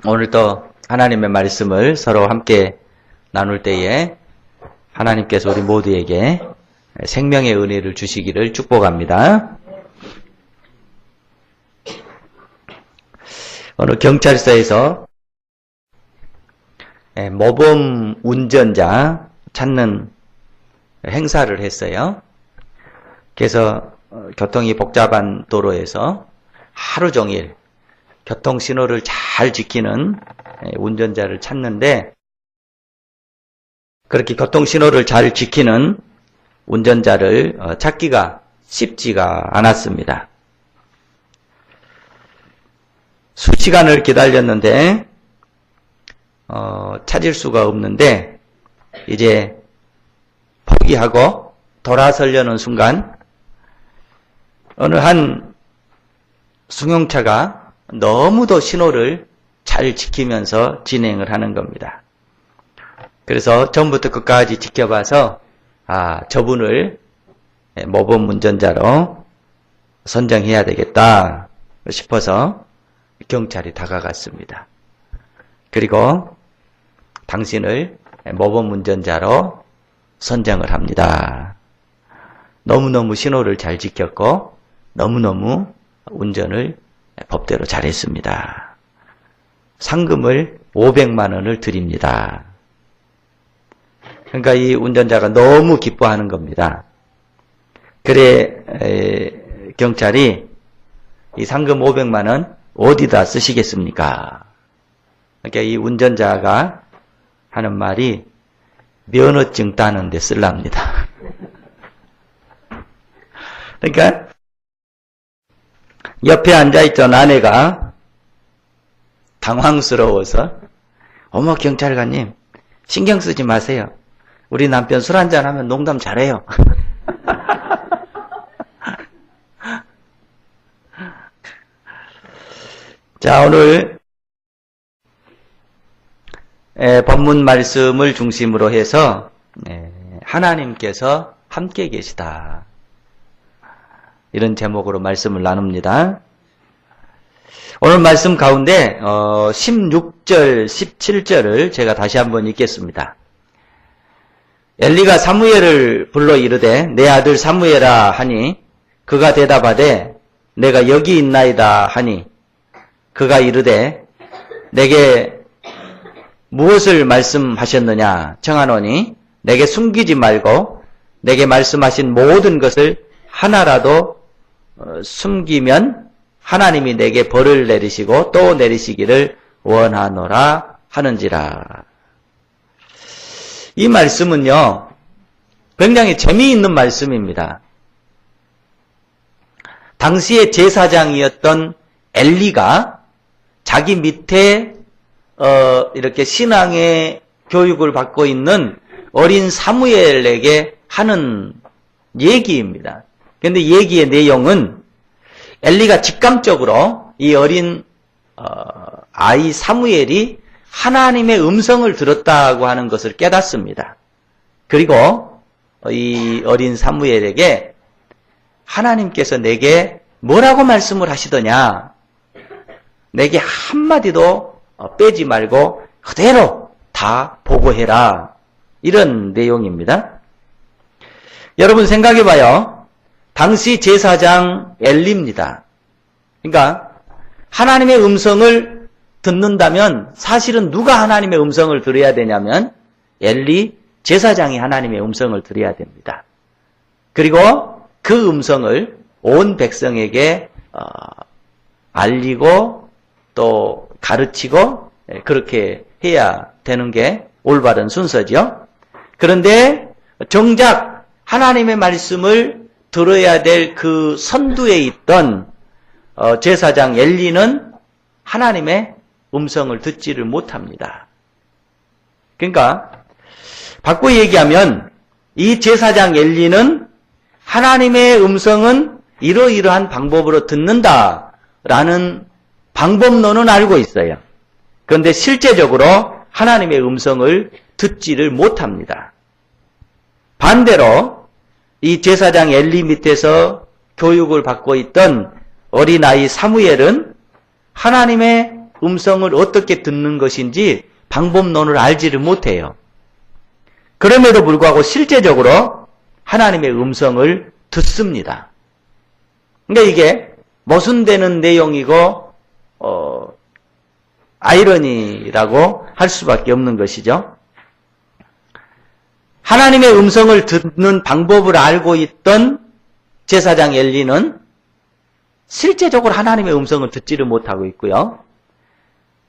오늘도 하나님의 말씀을 서로 함께 나눌 때에 하나님께서 우리 모두에게 생명의 은혜를 주시기를 축복합니다. 오늘 경찰서에서 모범 운전자 찾는 행사를 했어요. 그래서 교통이 복잡한 도로에서 하루 종일 교통신호를 잘 지키는 운전자를 찾는데, 그렇게 교통신호를 잘 지키는 운전자를 찾기가 쉽지가 않았습니다. 수시간을 기다렸는데 찾을 수가 없는데, 이제 포기하고 돌아서려는 순간 어느 한 승용차가 너무도 신호를 잘 지키면서 진행을 하는 겁니다. 그래서 처음부터 끝까지 지켜봐서 저분을 모범 운전자로 선정해야 되겠다 싶어서 경찰이 다가갔습니다. 그리고 당신을 모범 운전자로 선정을 합니다. 너무너무 신호를 잘 지켰고 너무너무 운전을 법대로 잘했습니다. 상금을 500만 원을 드립니다. 그러니까 이 운전자가 너무 기뻐하는 겁니다. 그래 경찰이 이 상금 500만 원 어디다 쓰시겠습니까? 그러니까 이 운전자가 하는 말이 면허증 따는 데 쓰랍니다. 그러니까 옆에 앉아있던 아내가 당황스러워서, 어머 경찰관님 신경 쓰지 마세요. 우리 남편 술 한잔하면 농담 잘해요. 자, 오늘 본문 말씀을 중심으로 해서 하나님께서 함께 계시다, 이런 제목으로 말씀을 나눕니다. 오늘 말씀 가운데 16절, 17절을 제가 다시 한번 읽겠습니다. 엘리가 사무엘을 불러 이르되 내 아들 사무엘아 하니 그가 대답하되 내가 여기 있나이다 하니 그가 이르되 내게 무엇을 말씀하셨느냐 청하노니 내게 숨기지 말고 내게 말씀하신 모든 것을 하나라도 숨기면 하나님이 내게 벌을 내리시고 또 내리시기를 원하노라 하는지라. 이 말씀은요, 굉장히 재미있는 말씀입니다. 당시의 제사장이었던 엘리가 자기 밑에 이렇게 신앙의 교육을 받고 있는 어린 사무엘에게 하는 얘기입니다. 그런데 얘기의 내용은 엘리가 직감적으로 이 어린 아이 사무엘이 하나님의 음성을 들었다고 하는 것을 깨닫습니다. 그리고 이 어린 사무엘에게 하나님께서 내게 뭐라고 말씀을 하시더냐, 내게 한마디도 빼지 말고 그대로 다 보고해라, 이런 내용입니다. 여러분 생각해봐요. 당시 제사장 엘리입니다. 그러니까 하나님의 음성을 듣는다면 사실은 누가 하나님의 음성을 들어야 되냐면 엘리 제사장이 하나님의 음성을 들어야 됩니다. 그리고 그 음성을 온 백성에게 알리고 또 가르치고 그렇게 해야 되는 게 올바른 순서죠. 그런데 정작 하나님의 말씀을 들어야 될 그 선두에 있던 제사장 엘리는 하나님의 음성을 듣지를 못합니다. 그러니까 바꿔 얘기하면 이 제사장 엘리는 하나님의 음성은 이러이러한 방법으로 듣는다라는 방법론은 알고 있어요. 그런데 실제적으로 하나님의 음성을 듣지를 못합니다. 반대로 이 제사장 엘리 밑에서 교육을 받고 있던 어린아이 사무엘은 하나님의 음성을 어떻게 듣는 것인지 방법론을 알지를 못해요. 그럼에도 불구하고 실제적으로 하나님의 음성을 듣습니다. 그러니까 이게 모순되는 내용이고 아이러니라고 할 수밖에 없는 것이죠. 하나님의 음성을 듣는 방법을 알고 있던 제사장 엘리는 실제적으로 하나님의 음성을 듣지를 못하고 있고요.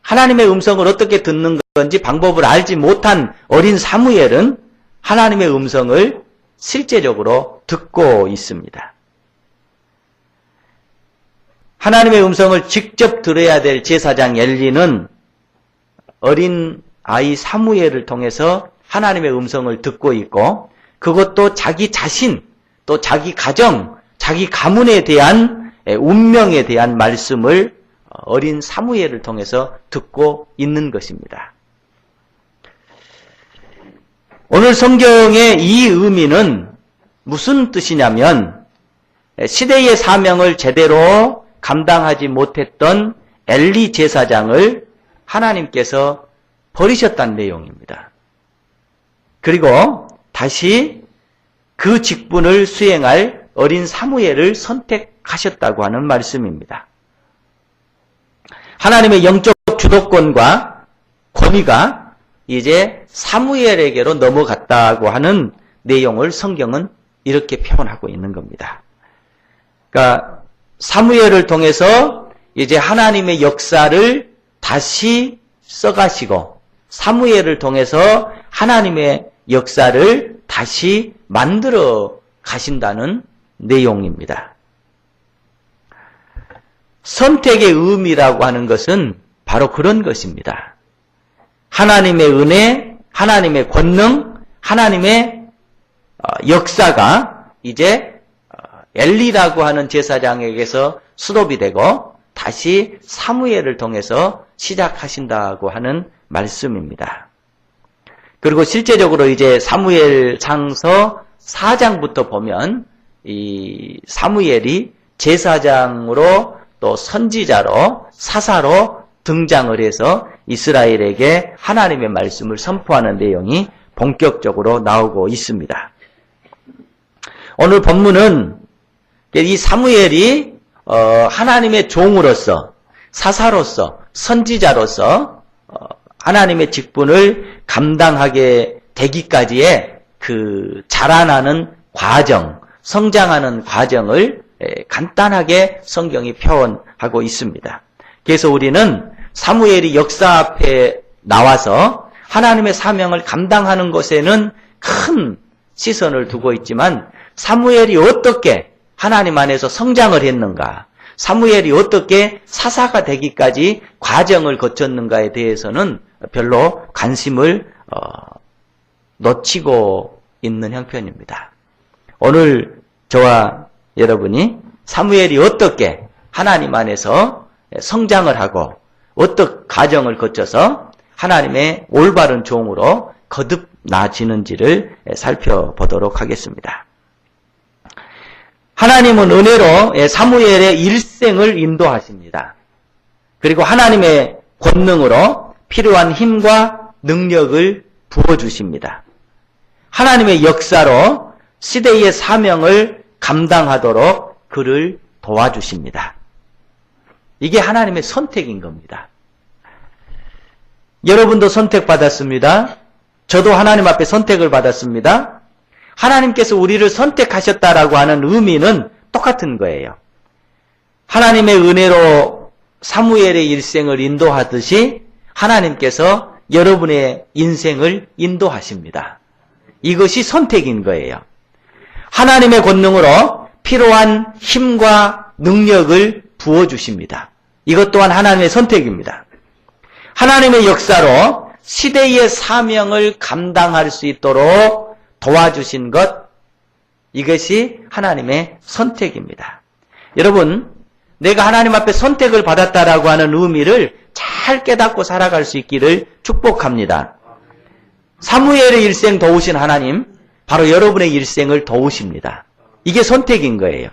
하나님의 음성을 어떻게 듣는 건지 방법을 알지 못한 어린 사무엘은 하나님의 음성을 실제적으로 듣고 있습니다. 하나님의 음성을 직접 들어야 될 제사장 엘리는 어린 아이 사무엘을 통해서 하나님의 음성을 듣고 있고, 그것도 자기 자신, 또 자기 가정, 자기 가문에 대한 운명에 대한 말씀을 어린 사무엘을 통해서 듣고 있는 것입니다. 오늘 성경의 이 의미는 무슨 뜻이냐면, 시대의 사명을 제대로 감당하지 못했던 엘리 제사장을 하나님께서 버리셨다는 내용입니다. 그리고 다시 그 직분을 수행할 어린 사무엘을 선택하셨다고 하는 말씀입니다. 하나님의 영적 주도권과 권위가 이제 사무엘에게로 넘어갔다고 하는 내용을 성경은 이렇게 표현하고 있는 겁니다. 그러니까 사무엘을 통해서 이제 하나님의 역사를 다시 써가시고, 사무엘을 통해서 하나님의 역사를 다시 만들어 가신다는 내용입니다. 선택의 의미라고 하는 것은 바로 그런 것입니다. 하나님의 은혜, 하나님의 권능, 하나님의 역사가 이제 엘리라고 하는 제사장에게서 수도비 되고 다시 사무엘을 통해서 시작하신다고 하는 말씀입니다. 그리고 실제적으로 이제 사무엘상서 4장부터 보면 이 사무엘이 제사장으로 또 선지자로 사사로 등장을 해서 이스라엘에게 하나님의 말씀을 선포하는 내용이 본격적으로 나오고 있습니다. 오늘 본문은 이 사무엘이 하나님의 종으로서, 사사로서, 선지자로서 하나님의 직분을 감당하게 되기까지의 그 자라나는 과정, 성장하는 과정을 간단하게 성경이 표현하고 있습니다. 그래서 우리는 사무엘이 역사 앞에 나와서 하나님의 사명을 감당하는 것에는 큰 시선을 두고 있지만, 사무엘이 어떻게 하나님 안에서 성장을 했는가, 사무엘이 어떻게 사사가 되기까지 과정을 거쳤는가에 대해서는 별로 관심을 놓치고 있는 형편입니다. 오늘 저와 여러분이 사무엘이 어떻게 하나님 안에서 성장을 하고 어떤 과정을 거쳐서 하나님의 올바른 종으로 거듭 나아지는지를 살펴보도록 하겠습니다. 하나님은 은혜로 사무엘의 일생을 인도하십니다. 그리고 하나님의 권능으로 필요한 힘과 능력을 부어주십니다. 하나님의 역사로 시대의 사명을 감당하도록 그를 도와주십니다. 이게 하나님의 선택인 겁니다. 여러분도 선택받았습니다. 저도 하나님 앞에 선택을 받았습니다. 하나님께서 우리를 선택하셨다라고 하는 의미는 똑같은 거예요. 하나님의 은혜로 사무엘의 일생을 인도하듯이 하나님께서 여러분의 인생을 인도하십니다. 이것이 선택인 거예요. 하나님의 권능으로 필요한 힘과 능력을 부어주십니다. 이것 또한 하나님의 선택입니다. 하나님의 역사로 시대의 사명을 감당할 수 있도록 도와주신 것, 이것이 하나님의 선택입니다. 여러분, 내가 하나님 앞에 선택을 받았다라고 하는 의미를 잘 깨닫고 살아갈 수 있기를 축복합니다. 사무엘의 일생 도우신 하나님, 바로 여러분의 일생을 도우십니다. 이게 선택인 거예요.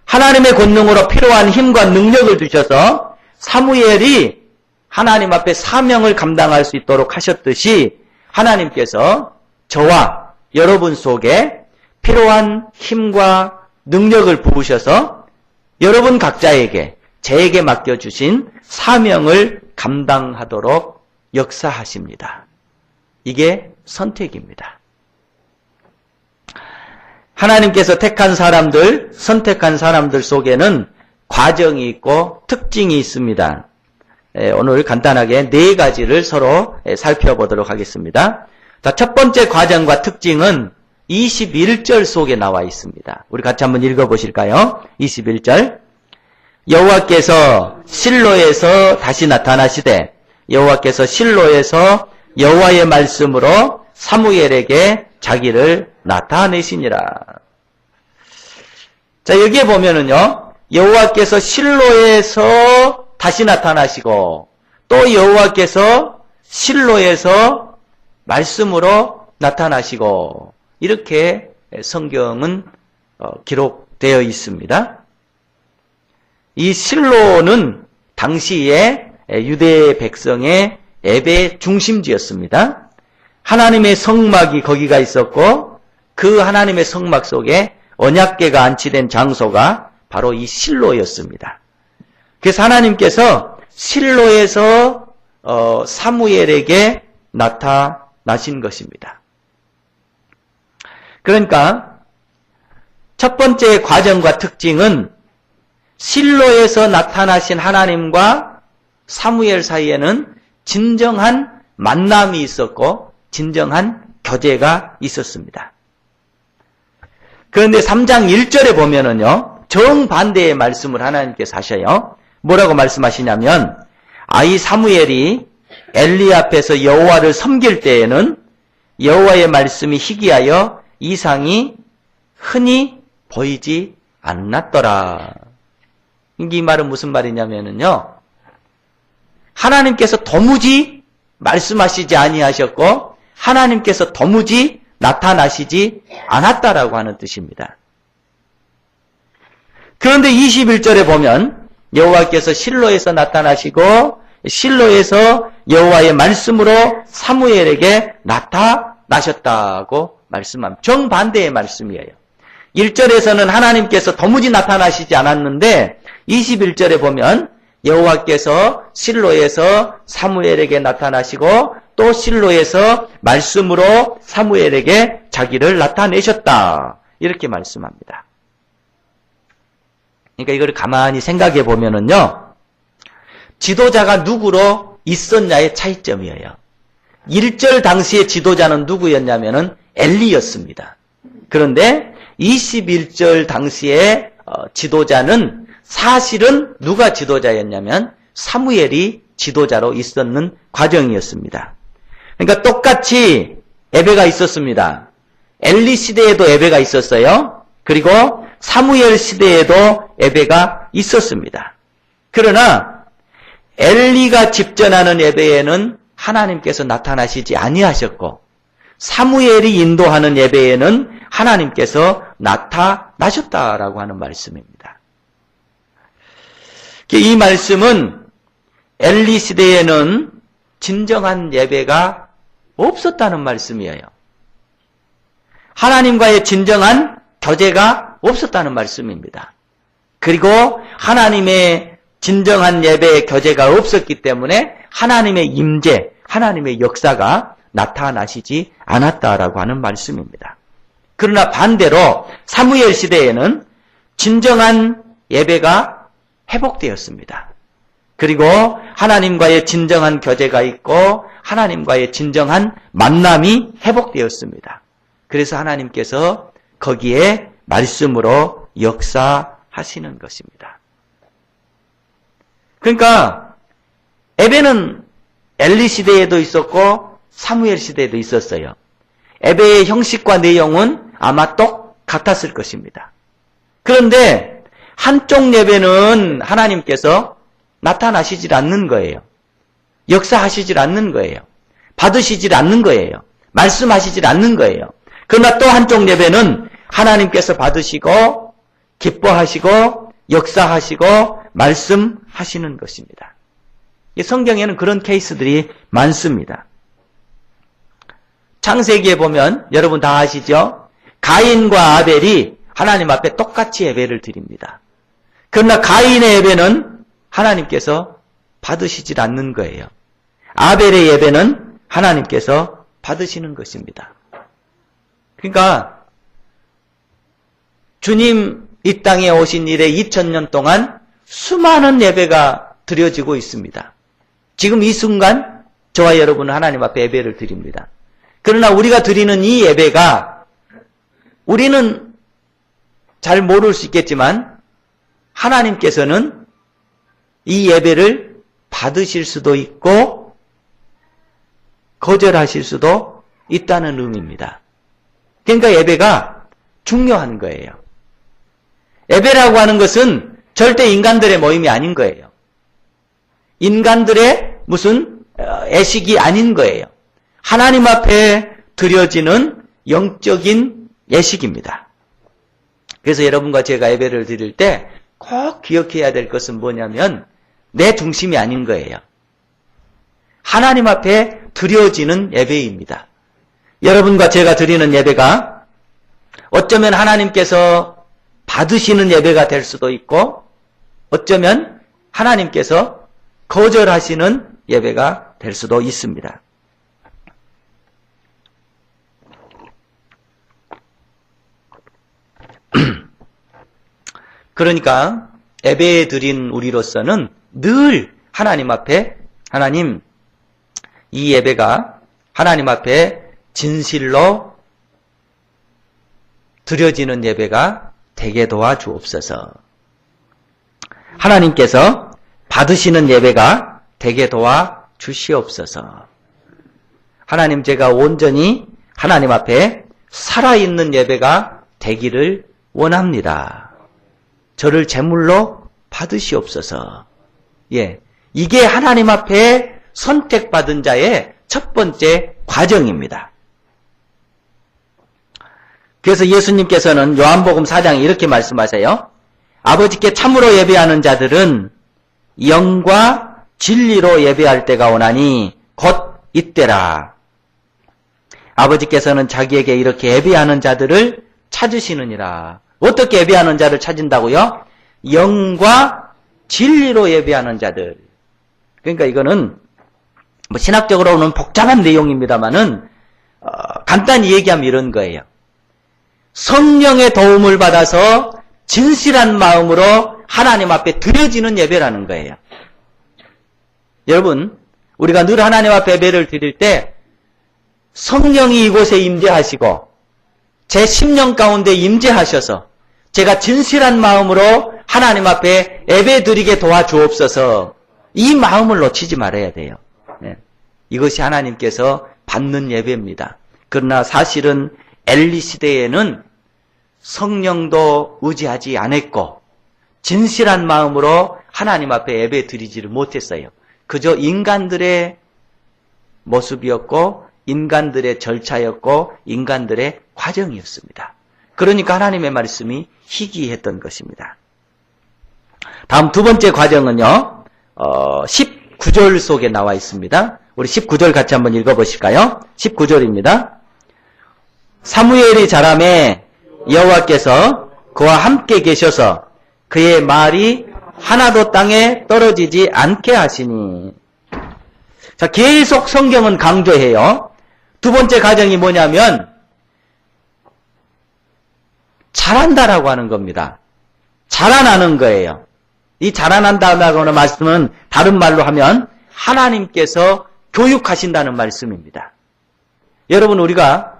하나님의 권능으로 필요한 힘과 능력을 주셔서 사무엘이 하나님 앞에 사명을 감당할 수 있도록 하셨듯이 하나님께서 저와 여러분 속에 필요한 힘과 능력을 부으셔서 여러분 각자에게 저에게 맡겨주신 사명을 감당하도록 역사하십니다. 이게 선택입니다. 하나님께서 택한 사람들, 선택한 사람들 속에는 과정이 있고 특징이 있습니다. 오늘 간단하게 4가지를 서로 살펴보도록 하겠습니다. 자, 첫 번째 과정과 특징은 21절 속에 나와 있습니다. 우리 같이 한번 읽어보실까요? 21절. 여호와께서 실로에서 다시 나타나시되 여호와께서 실로에서 여호와의 말씀으로 사무엘에게 자기를 나타내시니라. 자, 여기에 보면은요, 여호와께서 실로에서 다시 나타나시고 또 여호와께서 실로에서 말씀으로 나타나시고 이렇게 성경은 기록되어 있습니다. 이 실로는 당시에 유대 백성의 예배 중심지였습니다. 하나님의 성막이 거기가 있었고 그 하나님의 성막 속에 언약궤가 안치된 장소가 바로 이 실로였습니다. 그래서 하나님께서 실로에서 사무엘에게 나타나신 것입니다. 그러니까 첫 번째 과정과 특징은 실로에서 나타나신 하나님과 사무엘 사이에는 진정한 만남이 있었고 진정한 교제가 있었습니다. 그런데 3장 1절에 보면은요, 정반대의 말씀을 하나님께서 하셔요. 뭐라고 말씀하시냐면, 아이 사무엘이 엘리 앞에서 여호와를 섬길 때에는 여호와의 말씀이 희귀하여 이상이 흔히 보이지 않았더라. 이 말은 무슨 말이냐면요, 하나님께서 도무지 말씀하시지 아니하셨고 하나님께서 도무지 나타나시지 않았다라고 하는 뜻입니다. 그런데 21절에 보면 여호와께서 실로에서 나타나시고 실로에서 여호와의 말씀으로 사무엘에게 나타나셨다고 말씀합니다. 정반대의 말씀이에요. 1절에서는 하나님께서 도무지 나타나시지 않았는데 21절에 보면 여호와께서 실로에서 사무엘에게 나타나시고 또 실로에서 말씀으로 사무엘에게 자기를 나타내셨다. 이렇게 말씀합니다. 그러니까 이걸 가만히 생각해 보면은요, 지도자가 누구로 있었냐의 차이점이에요. 1절 당시의 지도자는 누구였냐면은 엘리였습니다. 그런데 21절 당시의 지도자는 사실은 누가 지도자였냐면 사무엘이 지도자로 있었는 과정이었습니다. 그러니까 똑같이 예배가 있었습니다. 엘리 시대에도 예배가 있었어요. 그리고 사무엘 시대에도 예배가 있었습니다. 그러나 엘리가 집전하는 예배에는 하나님께서 나타나시지 아니하셨고 사무엘이 인도하는 예배에는 하나님께서 나타나셨다라고 하는 말씀입니다. 이 말씀은 엘리 시대에는 진정한 예배가 없었다는 말씀이에요. 하나님과의 진정한 교제가 없었다는 말씀입니다. 그리고 하나님의 진정한 예배의 교제가 없었기 때문에 하나님의 임재, 하나님의 역사가 나타나시지 않았다라고 하는 말씀입니다. 그러나 반대로 사무엘 시대에는 진정한 예배가 회복되었습니다. 그리고 하나님과의 진정한 교제가 있고 하나님과의 진정한 만남이 회복되었습니다. 그래서 하나님께서 거기에 말씀으로 역사하시는 것입니다. 그러니까 예배는 엘리 시대에도 있었고 사무엘 시대에도 있었어요. 예배의 형식과 내용은 아마 똑같았을 것입니다. 그런데 한쪽 예배는 하나님께서 나타나시질 않는 거예요. 역사하시질 않는 거예요. 받으시질 않는 거예요. 말씀하시질 않는 거예요. 그러나 또 한쪽 예배는 하나님께서 받으시고 기뻐하시고 역사하시고 말씀하시는 것입니다. 성경에는 그런 케이스들이 많습니다. 창세기에 보면 여러분 다 아시죠? 가인과 아벨이 하나님 앞에 똑같이 예배를 드립니다. 그러나 가인의 예배는 하나님께서 받으시질 않는 거예요. 아벨의 예배는 하나님께서 받으시는 것입니다. 그러니까 주님 이 땅에 오신 이래 2000년 동안 수많은 예배가 드려지고 있습니다. 지금 이 순간 저와 여러분은 하나님 앞에 예배를 드립니다. 그러나 우리가 드리는 이 예배가 우리는 잘 모를 수 있겠지만 하나님께서는 이 예배를 받으실 수도 있고 거절하실 수도 있다는 의미입니다. 그러니까 예배가 중요한 거예요. 예배라고 하는 것은 절대 인간들의 모임이 아닌 거예요. 인간들의 무슨 애식이 아닌 거예요. 하나님 앞에 드려지는 영적인 예식입니다. 그래서 여러분과 제가 예배를 드릴 때 꼭 기억해야 될 것은 뭐냐면 내 중심이 아닌 거예요. 하나님 앞에 드려지는 예배입니다. 여러분과 제가 드리는 예배가 어쩌면 하나님께서 받으시는 예배가 될 수도 있고 어쩌면 하나님께서 거절하시는 예배가 될 수도 있습니다. 그러니까 예배 드린 우리로서는 늘 하나님 앞에 하나님 이 예배가 하나님 앞에 진실로 드려지는 예배가 되게 도와주옵소서. 하나님께서 받으시는 예배가 되게 도와주시옵소서. 하나님 제가 온전히 하나님 앞에 살아있는 예배가 되기를 원합니다. 저를 제물로 받으시옵소서. 예, 이게 하나님 앞에 선택받은 자의 첫 번째 과정입니다. 그래서 예수님께서는 요한복음 4장에 이렇게 말씀하세요. 아버지께 참으로 예배하는 자들은 영과 진리로 예배할 때가 오나니 곧 이때라. 아버지께서는 자기에게 이렇게 예배하는 자들을 찾으시느니라. 어떻게 예배하는 자를 찾은다고요? 영과 진리로 예배하는 자들. 그러니까 이거는 뭐 신학적으로는 복잡한 내용입니다만은 간단히 얘기하면 이런 거예요. 성령의 도움을 받아서 진실한 마음으로 하나님 앞에 드려지는 예배라는 거예요. 여러분, 우리가 늘 하나님 앞에 예배를 드릴 때 성령이 이곳에 임재하시고 제 심령 가운데 임재하셔서 제가 진실한 마음으로 하나님 앞에 예배 드리게 도와주옵소서. 이 마음을 놓치지 말아야 돼요. 네. 이것이 하나님께서 받는 예배입니다. 그러나 사실은 엘리 시대에는 성령도 의지하지 않았고 진실한 마음으로 하나님 앞에 예배 드리지를 못했어요. 그저 인간들의 모습이었고 인간들의 절차였고 인간들의 과정이었습니다. 그러니까 하나님의 말씀이 희귀했던 것입니다. 다음 두 번째 과정은요. 19절 속에 나와 있습니다. 우리 19절 같이 한번 읽어보실까요? 19절입니다. 사무엘이 자라매 여호와께서 그와 함께 계셔서 그의 말이 하나도 땅에 떨어지지 않게 하시니. 자, 계속 성경은 강조해요. 두 번째 과정이 뭐냐면 자란다라고 하는 겁니다. 자라나는 거예요. 이 자라난다라고 하는 말씀은 다른 말로 하면 하나님께서 교육하신다는 말씀입니다. 여러분, 우리가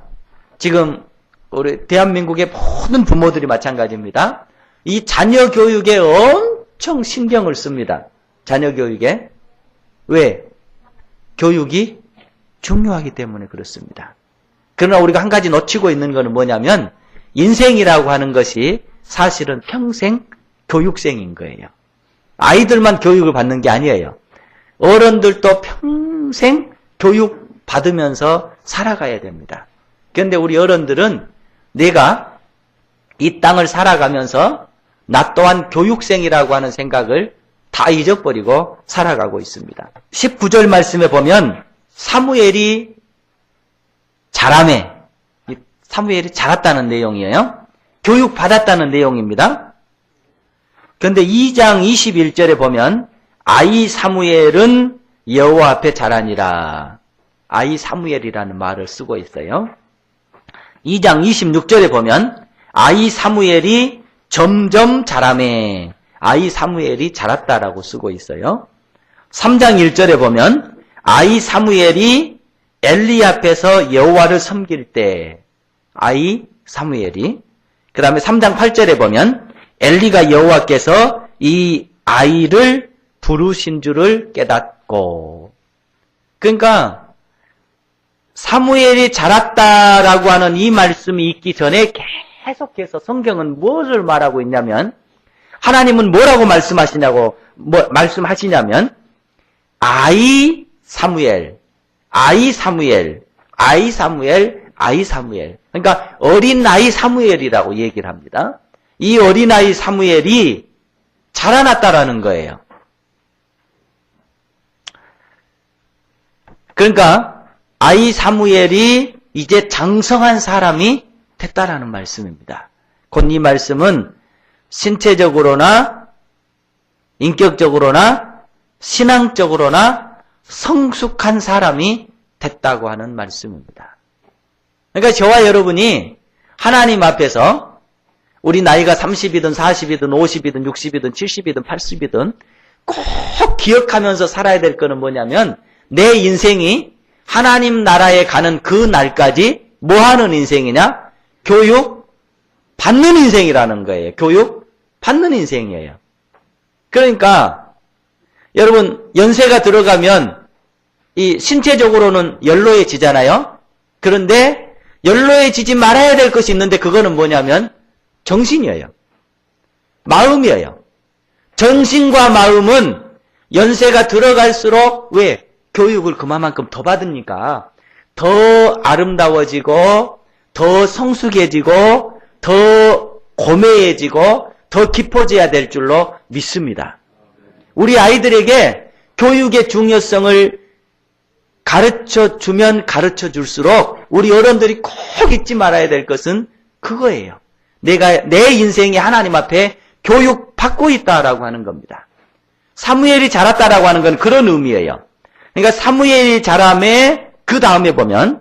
지금 우리 대한민국의 모든 부모들이 마찬가지입니다. 이 자녀 교육에 엄청 신경을 씁니다. 자녀 교육에. 왜? 교육이 중요하기 때문에 그렇습니다. 그러나 우리가 한 가지 놓치고 있는 것은 뭐냐면 인생이라고 하는 것이 사실은 평생 교육생인 거예요. 아이들만 교육을 받는 게 아니에요. 어른들도 평생 교육 받으면서 살아가야 됩니다. 그런데 우리 어른들은 내가 이 땅을 살아가면서 나 또한 교육생이라고 하는 생각을 다 잊어버리고 살아가고 있습니다. 19절 말씀에 보면 사무엘이 자라매, 사무엘이 자랐다는 내용이에요. 교육받았다는 내용입니다. 그런데 2장 21절에 보면 아이 사무엘은 여호와 앞에 자라니라. 아이 사무엘이라는 말을 쓰고 있어요. 2장 26절에 보면 아이 사무엘이 점점 자라매, 아이 사무엘이 자랐다라고 쓰고 있어요. 3장 1절에 보면 아이 사무엘이 엘리 앞에서 여호와를 섬길 때, 아이 사무엘이. 그 다음에 3장 8절에 보면 엘리가 여호와께서 이 아이를 부르신 줄을 깨닫고. 그러니까 사무엘이 자랐다라고 하는 이 말씀이 있기 전에 계속해서 성경은 무엇을 말하고 있냐면, 하나님은 뭐라고 말씀하시냐면 아이 사무엘, 아이 사무엘, 아이 사무엘, 아이 사무엘. 그러니까 어린아이 사무엘이라고 얘기를 합니다. 이 어린아이 사무엘이 자라났다라는 거예요. 그러니까 아이 사무엘이 이제 장성한 사람이 됐다라는 말씀입니다. 곧 이 말씀은 신체적으로나 인격적으로나 신앙적으로나 성숙한 사람이 됐다고 하는 말씀입니다. 그러니까 저와 여러분이 하나님 앞에서 우리 나이가 30이든 40이든 50이든 60이든 70이든 80이든 꼭 기억하면서 살아야 될 거는 뭐냐면, 내 인생이 하나님 나라에 가는 그 날까지 뭐 하는 인생이냐? 교육 받는 인생이라는 거예요. 교육 받는 인생이에요. 그러니까 여러분, 연세가 들어가면 이 신체적으로는 연로해지잖아요. 그런데 연로해지지 말아야 될 것이 있는데, 그거는 뭐냐면 정신이에요. 마음이에요. 정신과 마음은 연세가 들어갈수록 왜? 교육을 그만큼 더 받으니까 더 아름다워지고 더 성숙해지고 더 고매해지고 더 깊어져야 될 줄로 믿습니다. 우리 아이들에게 교육의 중요성을 가르쳐주면 가르쳐줄수록 우리 어른들이 꼭 잊지 말아야 될 것은 그거예요. 내가 내 인생이 하나님 앞에 교육받고 있다라고 하는 겁니다. 사무엘이 자랐다라고 하는 건 그런 의미예요. 그러니까 사무엘이 자라매 그 다음에 보면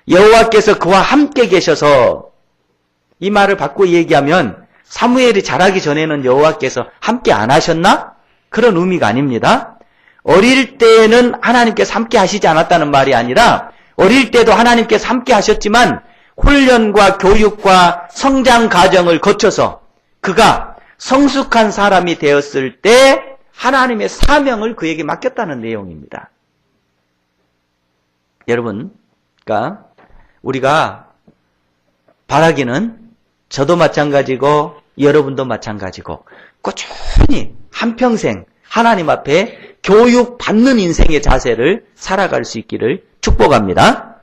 여호와께서 그와 함께 계셔서, 이 말을 바꿔 얘기하면 사무엘이 자라기 전에는 여호와께서 함께 안 하셨나? 그런 의미가 아닙니다. 어릴 때는 하나님께서 함께 하시지 않았다는 말이 아니라, 어릴 때도 하나님께서 함께 하셨지만 훈련과 교육과 성장 과정을 거쳐서 그가 성숙한 사람이 되었을 때 하나님의 사명을 그에게 맡겼다는 내용입니다. 여러분, 그러니까 우리가 바라기는 저도 마찬가지고 여러분도 마찬가지고 꾸준히 한평생 하나님 앞에 교육받는 인생의 자세를 살아갈 수 있기를 축복합니다.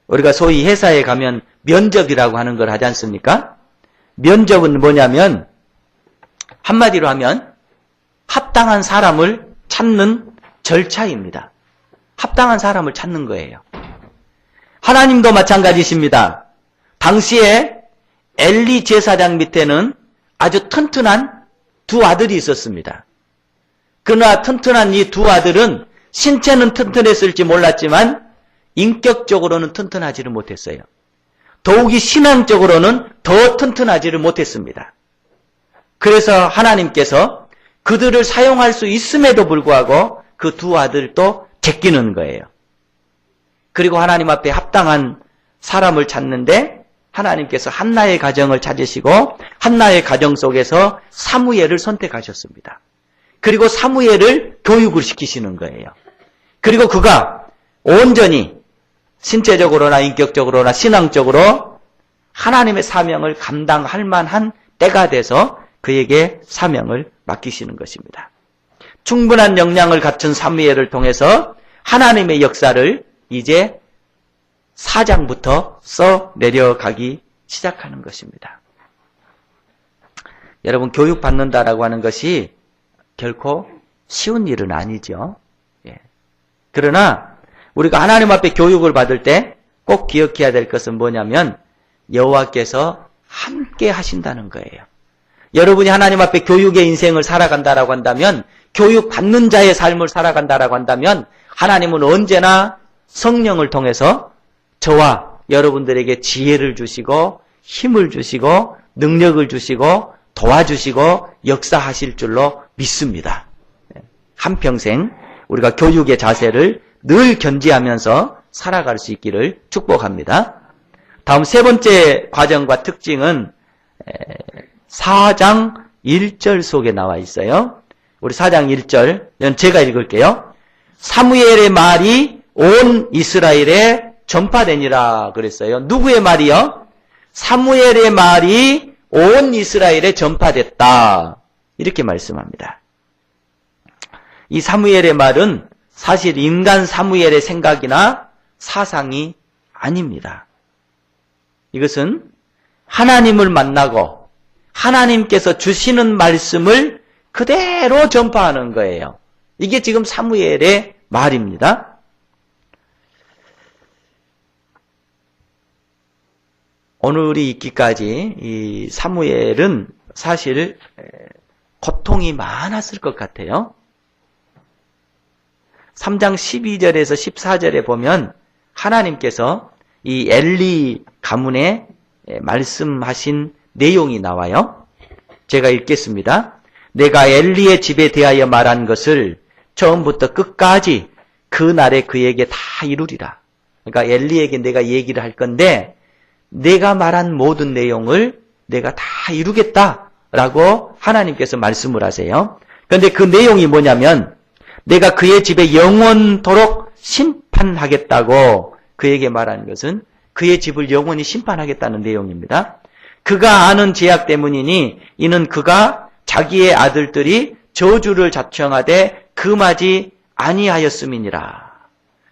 우리가 소위 회사에 가면 면접이라고 하는 걸 하지 않습니까? 면접은 뭐냐면 한마디로 하면 합당한 사람을 찾는 절차입니다. 합당한 사람을 찾는 거예요. 하나님도 마찬가지십니다. 당시에 엘리 제사장 밑에는 아주 튼튼한 두 아들이 있었습니다. 그러나 튼튼한 이 두 아들은 신체는 튼튼했을지 몰랐지만 인격적으로는 튼튼하지를 못했어요. 더욱이 신앙적으로는 더 튼튼하지를 못했습니다. 그래서 하나님께서 그들을 사용할 수 있음에도 불구하고 그 두 아들도 제끼는 거예요. 그리고 하나님 앞에 합당한 사람을 찾는데 하나님께서 한나의 가정을 찾으시고 한나의 가정 속에서 사무엘을 선택하셨습니다. 그리고 사무엘을 교육을 시키시는 거예요. 그리고 그가 온전히 신체적으로나 인격적으로나 신앙적으로 하나님의 사명을 감당할 만한 때가 돼서 그에게 사명을 맡기시는 것입니다. 충분한 역량을 갖춘 사무엘을 통해서 하나님의 역사를 이제 4장부터 써 내려가기 시작하는 것입니다. 여러분, 교육받는다라고 하는 것이 결코 쉬운 일은 아니죠. 예. 그러나 우리가 하나님 앞에 교육을 받을 때 꼭 기억해야 될 것은 뭐냐면 여호와께서 함께 하신다는 거예요. 여러분이 하나님 앞에 교육의 인생을 살아간다라고 한다면, 교육받는 자의 삶을 살아간다라고 한다면 하나님은 언제나 성령을 통해서 저와 여러분들에게 지혜를 주시고 힘을 주시고 능력을 주시고 도와주시고 역사하실 줄로 믿습니다. 한평생 우리가 교육의 자세를 늘 견지하면서 살아갈 수 있기를 축복합니다. 다음 세 번째 과정과 특징은 4장 1절 속에 나와 있어요. 우리 4장 1절, 제가 읽을게요. 사무엘의 말이 온 이스라엘에 전파되니라 그랬어요. 누구의 말이요? 사무엘의 말이 온 이스라엘에 전파됐다. 이렇게 말씀합니다. 이 사무엘의 말은 사실 인간 사무엘의 생각이나 사상이 아닙니다. 이것은 하나님을 만나고 하나님께서 주시는 말씀을 그대로 전파하는 거예요. 이게 지금 사무엘의 말입니다. 오늘이 있기까지 이 사무엘은 사실 고통이 많았을 것 같아요. 3장 12절에서 14절에 보면 하나님께서 이 엘리 가문에 말씀하신 내용이 나와요. 제가 읽겠습니다. 내가 엘리의 집에 대하여 말한 것을 처음부터 끝까지 그 날에 그에게 다 이루리라. 그러니까 엘리에게 내가 얘기를 할 건데 내가 말한 모든 내용을 내가 다 이루겠다라고 하나님께서 말씀을 하세요. 그런데 그 내용이 뭐냐면 내가 그의 집에 영원토록 심판하겠다고 그에게 말하는 것은 그의 집을 영원히 심판하겠다는 내용입니다. 그가 아는 죄악 때문이니 이는 그가 자기의 아들들이 저주를 자청하되 금하지 아니하였음이니라.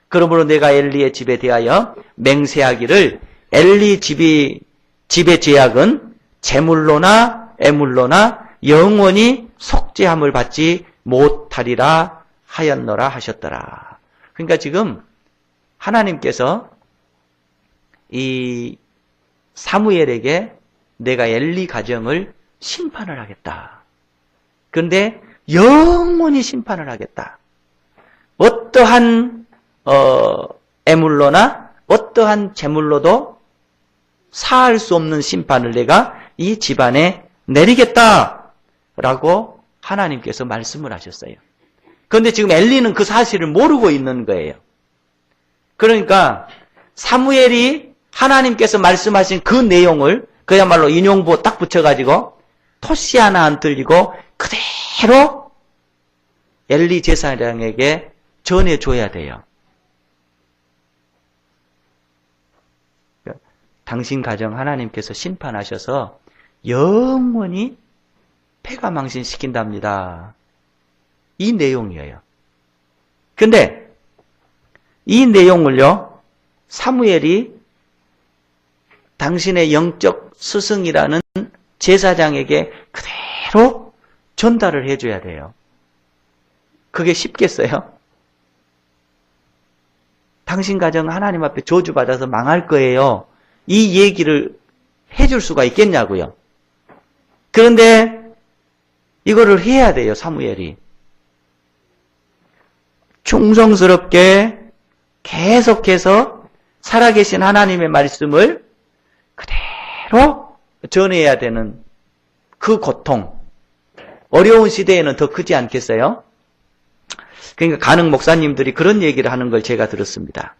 그러므로 내가 엘리의 집에 대하여 맹세하기를 엘리 집의 죄악은 제물로나 애물로나 영원히 속죄함을 받지 못하리라 하였노라 하셨더라. 그러니까 지금 하나님께서 이 사무엘에게 내가 엘리 가정을 심판을 하겠다. 그런데 영원히 심판을 하겠다. 어떠한 애물로나 어떠한 제물로도 사할 수 없는 심판을 내가 이 집안에 내리겠다라고 하나님께서 말씀을 하셨어요. 그런데 지금 엘리는 그 사실을 모르고 있는 거예요. 그러니까 사무엘이 하나님께서 말씀하신 그 내용을 그야말로 인용부 딱 붙여가지고 토시 하나 안 틀리고 그대로 엘리 제사장에게 전해줘야 돼요. 당신 가정 하나님께서 심판하셔서 영원히 패가망신시킨답니다. 이 내용이에요. 근데 이 내용을요, 사무엘이 당신의 영적 스승이라는 제사장에게 그대로 전달을 해줘야 돼요. 그게 쉽겠어요? 당신 가정 하나님 앞에 저주받아서 망할 거예요. 이 얘기를 해줄 수가 있겠냐고요. 그런데 이거를 해야 돼요, 사무엘이. 충성스럽게 계속해서 살아계신 하나님의 말씀을 그대로 전해야 되는 그 고통, 어려운 시대에는 더 크지 않겠어요? 그러니까 가능 목사님들이 그런 얘기를 하는 걸 제가 들었습니다.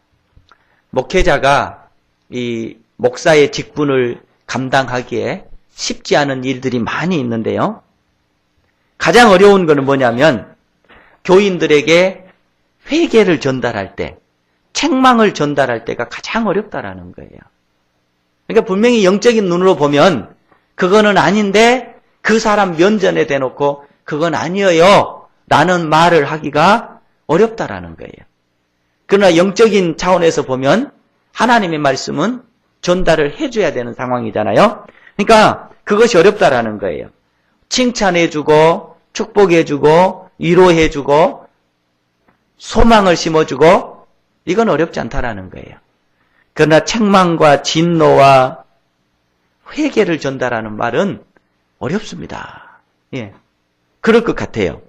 목회자가 이 목사의 직분을 감당하기에 쉽지 않은 일들이 많이 있는데요. 가장 어려운 거는 뭐냐면 교인들에게 회개를 전달할 때, 책망을 전달할 때가 가장 어렵다라는 거예요. 그러니까 분명히 영적인 눈으로 보면 그거는 아닌데 그 사람 면전에 대놓고 그건 아니에요 라는 말을 하기가 어렵다라는 거예요. 그러나 영적인 차원에서 보면 하나님의 말씀은 전달을 해줘야 되는 상황이잖아요. 그러니까 그것이 어렵다라는 거예요. 칭찬해주고 축복해주고 위로해주고 소망을 심어주고 이건 어렵지 않다라는 거예요. 그러나 책망과 진노와 회개를 전달하는 말은 어렵습니다. 예, 그럴 것 같아요.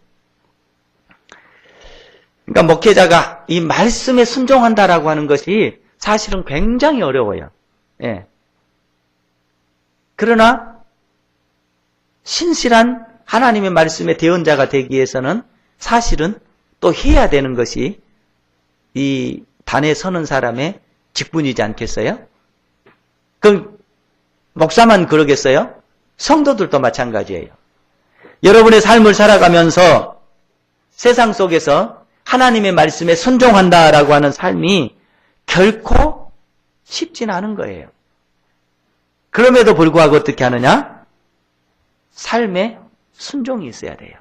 그러니까 목회자가 이 말씀에 순종한다라고 하는 것이 사실은 굉장히 어려워요. 예. 그러나 신실한 하나님의 말씀의 대언자가 되기 위해서는 사실은 또 해야 되는 것이 이 단에 서는 사람의 직분이지 않겠어요? 그럼 목사만 그러겠어요? 성도들도 마찬가지예요. 여러분의 삶을 살아가면서 세상 속에서 하나님의 말씀에 순종한다라고 하는 삶이 결코 쉽진 않은 거예요. 그럼에도 불구하고 어떻게 하느냐? 삶에 순종이 있어야 돼요.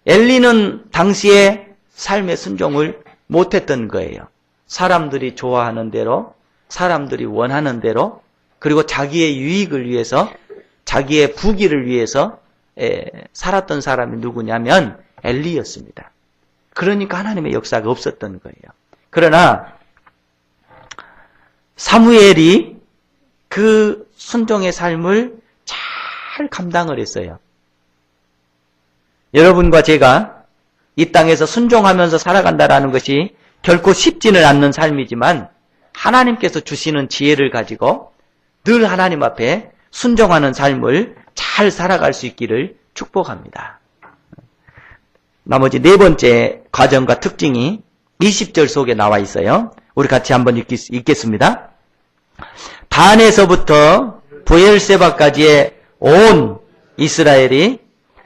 엘리는 당시에 삶의 순종을 못했던 거예요. 사람들이 좋아하는 대로, 사람들이 원하는 대로, 그리고 자기의 유익을 위해서, 자기의 부귀를 위해서 살았던 사람이 누구냐면 엘리였습니다. 그러니까 하나님의 역사가 없었던 거예요. 그러나 사무엘이 그 순종의 삶을 잘 감당을 했어요. 여러분과 제가 이 땅에서 순종하면서 살아간다라는 것이 결코 쉽지는 않는 삶이지만 하나님께서 주시는 지혜를 가지고 늘 하나님 앞에 순종하는 삶을 잘 살아갈 수 있기를 축복합니다. 나머지 네 번째 과정과 특징이 20절 속에 나와 있어요. 우리 같이 한번 읽겠습니다. 단에서부터 브엘세바까지의 온 이스라엘이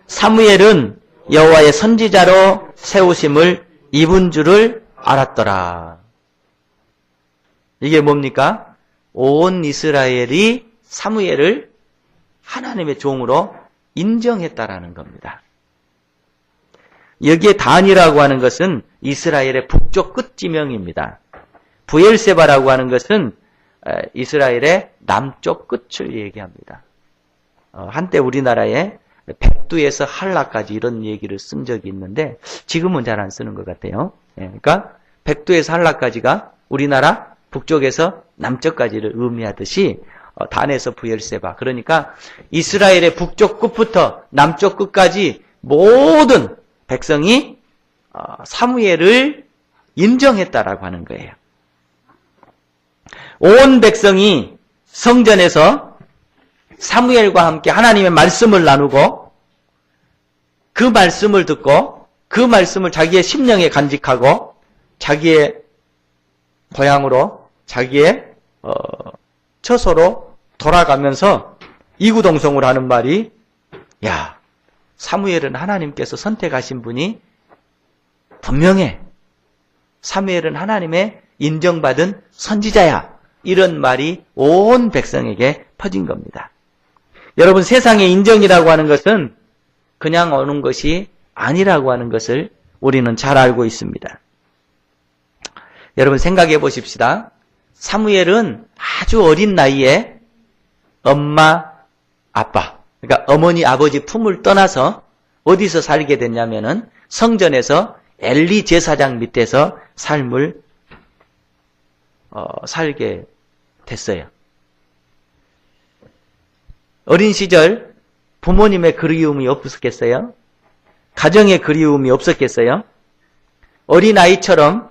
사무엘은 여호와의 선지자로 세우심을 입은 줄을 알았더라. 이게 뭡니까? 온 이스라엘이 사무엘을 하나님의 종으로 인정했다라는 겁니다. 여기에 단이라고 하는 것은 이스라엘의 북쪽 끝 지명입니다. 브엘세바라고 하는 것은 이스라엘의 남쪽 끝을 얘기합니다. 한때 우리나라에 백두에서 한라까지 이런 얘기를 쓴 적이 있는데 지금은 잘 안 쓰는 것 같아요. 그러니까 백두에서 한라까지가 우리나라 북쪽에서 남쪽까지를 의미하듯이 단에서 브엘세바, 그러니까 이스라엘의 북쪽 끝부터 남쪽 끝까지 모든 백성이 사무엘을 인정했다라고 하는 거예요. 온 백성이 성전에서 사무엘과 함께 하나님의 말씀을 나누고 그 말씀을 듣고 그 말씀을 자기의 심령에 간직하고 자기의 고향으로 자기의 처소로 돌아가면서 이구동성으로 하는 말이, 야, 사무엘은 하나님께서 선택하신 분이 분명해. 사무엘은 하나님의 인정받은 선지자야. 이런 말이 온 백성에게 퍼진 겁니다. 여러분, 세상의 인정이라고 하는 것은 그냥 오는 것이 아니라고 하는 것을 우리는 잘 알고 있습니다. 여러분, 생각해 보십시다. 사무엘은 아주 어린 나이에 엄마, 아빠, 그러니까 어머니, 아버지 품을 떠나서 어디서 살게 됐냐면은 성전에서 엘리 제사장 밑에서 삶을 살게 됐어요. 어린 시절 부모님의 그리움이 없었겠어요? 가정의 그리움이 없었겠어요? 어린아이처럼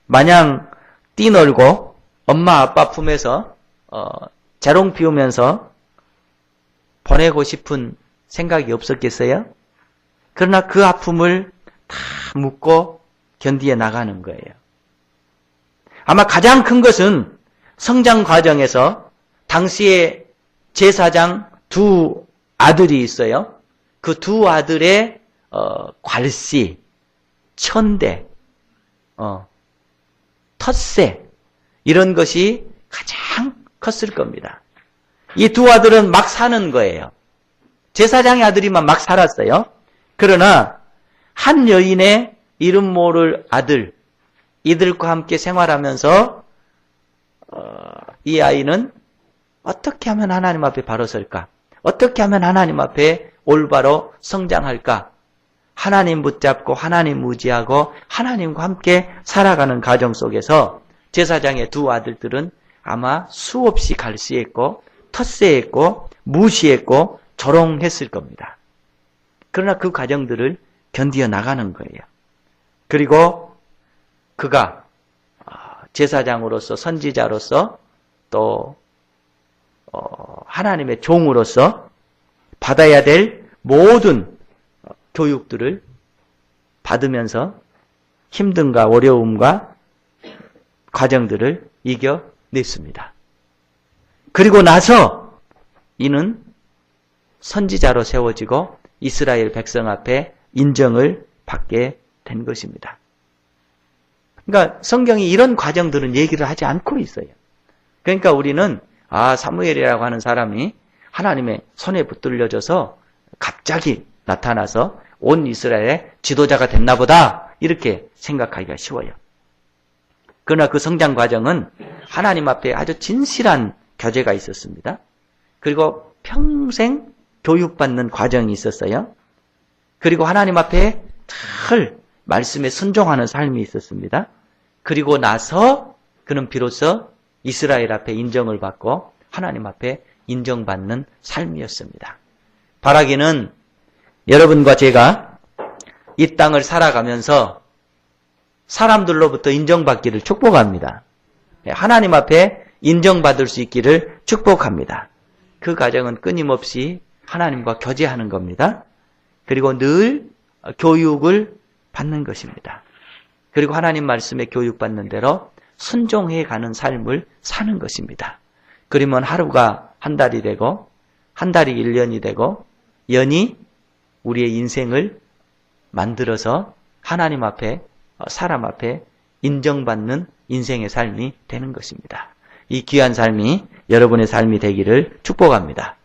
마냥 뛰놀고 엄마 아빠 품에서 재롱 피우면서 보내고 싶은 생각이 없었겠어요? 그러나 그 아픔을 다 묻고 견디어 나가는 거예요. 아마 가장 큰 것은 성장 과정에서 당시에 제사장 두 아들이 있어요. 그 두 아들의 괄씨, 천대, 텃세 이런 것이 가장 컸을 겁니다. 이 두 아들은 막 사는 거예요. 제사장의 아들이만 막 살았어요. 그러나 한 여인의 이름 모를 아들, 이들과 함께 생활하면서 이 아이는 어떻게 하면 하나님 앞에 바로 설까? 어떻게 하면 하나님 앞에 올바로 성장할까? 하나님 붙잡고 하나님 무지하고 하나님과 함께 살아가는 과정 속에서 제사장의 두 아들들은 아마 수없이 갈시했고 텃세했고 무시했고 조롱했을 겁니다. 그러나 그 과정들을 견디어 나가는 거예요. 그리고 그가 제사장으로서 선지자로서 또 하나님의 종으로서 받아야 될 모든 교육들을 받으면서 힘듦과 어려움과 과정들을 이겨냈습니다. 그리고 나서 이는 선지자로 세워지고 이스라엘 백성 앞에 인정을 받게 된 것입니다. 그러니까 성경이 이런 과정들은 얘기를 하지 않고 있어요. 그러니까 우리는 사무엘이라고 하는 사람이 하나님의 손에 붙들려져서 갑자기 나타나서 온 이스라엘의 지도자가 됐나 보다 이렇게 생각하기가 쉬워요. 그러나 그 성장 과정은 하나님 앞에 아주 진실한 교제가 있었습니다. 그리고 평생 교육받는 과정이 있었어요. 그리고 하나님 앞에 늘 말씀에 순종하는 삶이 있었습니다. 그리고 나서 그는 비로소 이스라엘 앞에 인정을 받고 하나님 앞에 인정받는 삶이었습니다. 바라기는 여러분과 제가 이 땅을 살아가면서 사람들로부터 인정받기를 축복합니다. 하나님 앞에 인정받을 수 있기를 축복합니다. 그 과정은 끊임없이 하나님과 교제하는 겁니다. 그리고 늘 교육을 받는 것입니다. 그리고 하나님 말씀에 교육받는 대로 순종해 가는 삶을 사는 것입니다. 그러면 하루가 한 달이 되고 한 달이 1년이 되고 연이 우리의 인생을 만들어서 하나님 앞에 사람 앞에 인정받는 인생의 삶이 되는 것입니다. 이 귀한 삶이 여러분의 삶이 되기를 축복합니다.